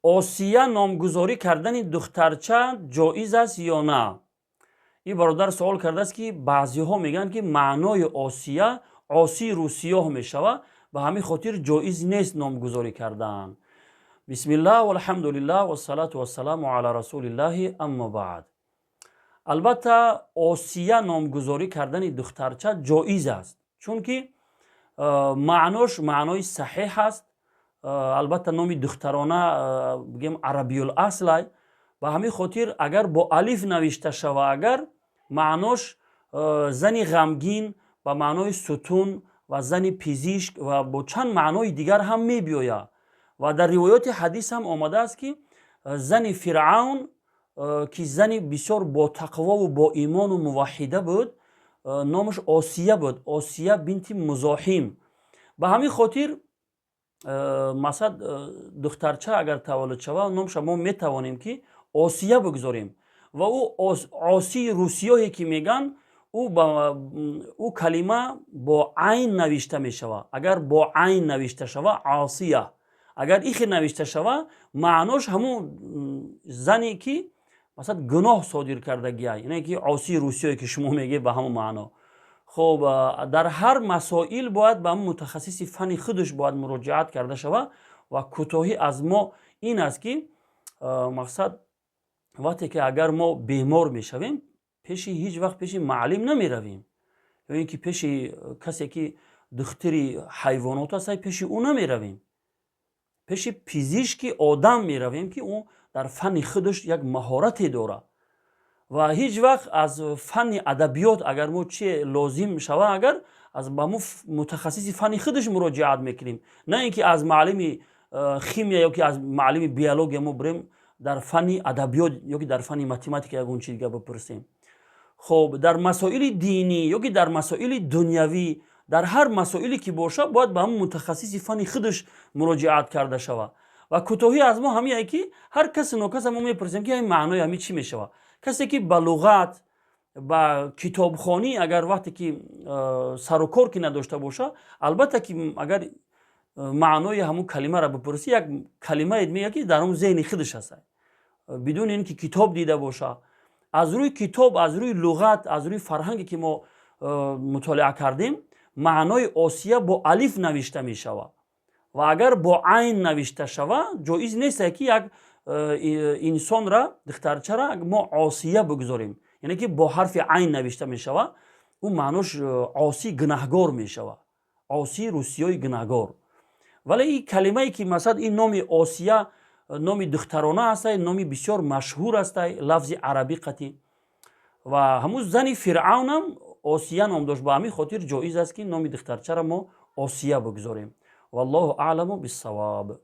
осия номгузорӣ кардани духтарча ҷоиз аст ё на? این برادر سوال کرده است که بعضی ها میگن که معنای آسیا آسی رو سیاه میشوه به همین خاطر جایز نیست نامگذاری کردن. بسم الله و الحمد لله و الصلاة و السلام علی رسول الله. اما بعد، البته آسیا نامگذاری کردن دخترچه جایز است، چون که معناش معنای صحیح است. البته نام دخترانه بگیم عربی الاصل، به همین خاطر اگر با الف نوشته شود، اگر معناش زنی غمگین با معنای ستون و زنی پزشک و با چند معنای دیگر هم می بیاید. و در روایات حدیث هم آمده است که زنی فرعون که زنی بسیار با تقوا و با ایمان و موحده بود، نامش آسیه بود، آسیه بنت مزاحم. به همین خاطر مثلا دخترچه اگر تولد شود، نامش ما می توانیم که آسیه بگذاریم. و او آسی روسیایی که میگن، او کلمه با عین نوشته می شود. اگر با عین نوشته شود عاصیه، اگر ایخی نوشته شود معناش همون زنی که مثلا گناه صادر کردگی، یعنی که عاصی روسیایی که شما میگه به همون معنا. خب در هر مسائل باید به همون متخصص فن خودش باید مراجعت کرده شود. و کوتاهی از ما این است که مقصد وقتی که اگر ما بیمار میشویم، پیش هیچ وقت پیش معلم نمی رویم، یا اینکه پیش کسی که دختری حیوانات است پیش او نمی رویم، پیش پزشک آدم می رویم که اون در فن خودش یک مهارتی داره. و هیچ وقت از فن ادبیات اگر ما چی لازم شود، اگر از با متخصص فن خودش مراجعت میکنیم، نه اینکه از معلم خیمیا یا که از معلم بیولوژی ما بریم در فن ادبیات یا که در فن متماتیک یا اون چیز دیگه بپرسیم. خب در مسائل دینی یا که در مسائل دنیوی، در هر مسائلی که باشه باید به همون متخصص فن خودش مراجعت کرده شود. و کوتاهی از ما همین که هر کس نوکس ما میپرسیم که این معنای همین چی میشود. کسی که به لغت با کتابخوانی اگر وقتی که سر و کار که نداشته باشه، البته که اگر معنای همون کلمه را بپرسی، یک کلمه میگه که در اون ذهن خودش هست، بدون اینکه کتاب دیده باشه. از روی کتاب، از روی لغت، از روی فرهنگی که ما مطالعه کردیم، معنای آسیه با الف نوشته می شود. و اگر با عین نوشته شود جایز نیست که یک انسان را، دخترچه را ما آسیه بگذاریم، یعنی که با حرف عین نوشته می شود، اون معناش عاصی گناهگار می شود، عاصی روسیای گناهگار. ولی این کلمه ای که مثلا این نام آسیه نام دخترانه است، نام بسیار مشهور است، لفظ عربی قطعی. و همون زن فرعون هم آسیه نام داشت، به همین خاطر جایز است که نام دخترچه را ما آسیه بگذاریم. والله اعلم بالصواب.